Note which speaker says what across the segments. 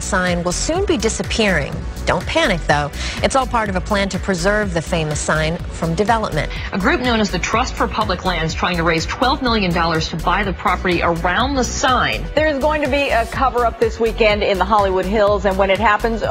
Speaker 1: Hollywood sign will soon be disappearing. Don't panic, though. It's all part of a plan to preserve the famous sign from development.
Speaker 2: A group known as the Trust for Public Lands trying to raise $12 million to buy the property around the sign.
Speaker 3: There's going to be a cover-up this weekend in the Hollywood Hills, and when it happens,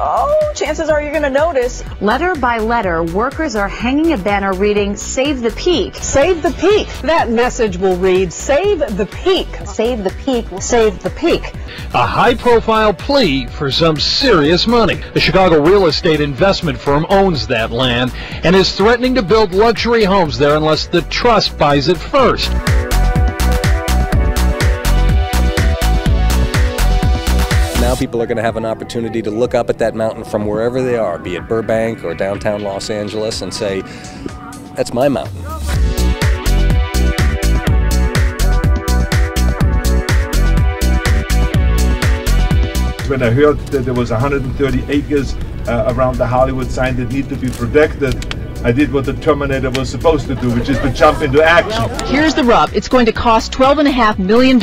Speaker 3: chances are you're going to notice.
Speaker 4: Letter by letter, workers are hanging a banner reading, "Save the Peak."
Speaker 5: Save the Peak. That message will read, "Save the Peak.
Speaker 4: Save the Peak.
Speaker 5: Save the Peak."
Speaker 6: A high-profile plea for some serious money. The Chicago real estate investment firm owns that land and is threatening to build luxury homes there unless the trust buys it first.
Speaker 7: Now people are going to have an opportunity to look up at that mountain from wherever they are, be it Burbank or downtown Los Angeles, and say, that's my mountain.
Speaker 8: When I heard that there was 130 acres around the Hollywood sign that need to be protected, I did what the Terminator was supposed to do, which is to jump into action.
Speaker 3: Here's the rub. It's going to cost $12.5 million.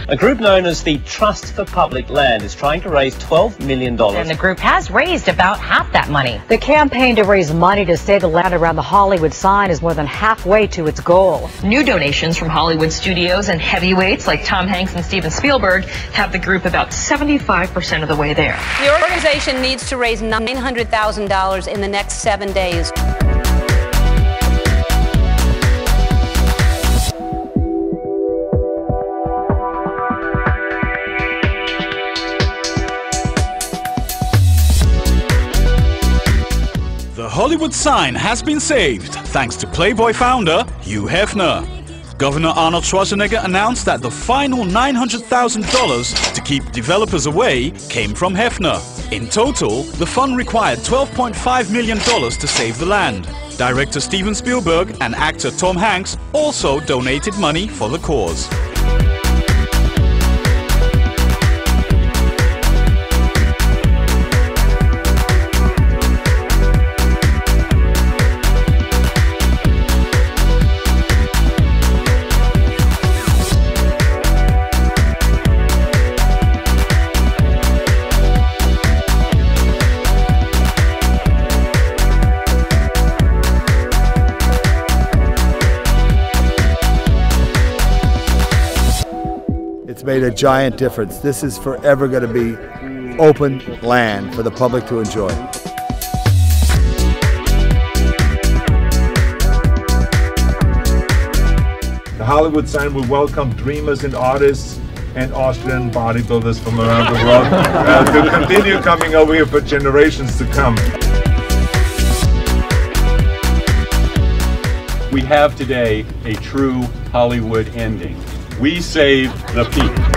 Speaker 9: A group known as the Trust for Public Land is trying to raise $12 million.
Speaker 2: And the group has raised about half that money.
Speaker 10: The campaign to raise money to save the land around the Hollywood sign is more than halfway to its goal.
Speaker 2: New donations from Hollywood studios and heavyweights like Tom Hanks and Steven Spielberg have the group about 75% of the way there.
Speaker 11: The organization needs to raise $900,000 in the next 7 days.
Speaker 12: The Hollywood sign has been saved thanks to Playboy founder Hugh Hefner. Governor Arnold Schwarzenegger announced that the final $900,000 to keep developers away came from Hefner. In total, the fund required $12.5 million to save the land. Director Steven Spielberg and actor Tom Hanks also donated money for the cause.
Speaker 13: It's made a giant difference. This is forever going to be open land for the public to enjoy.
Speaker 8: The Hollywood sign will welcome dreamers and artists and Austrian bodybuilders from around the world to continue coming over here for generations to come.
Speaker 14: We have today a true Hollywood ending. We save the peak.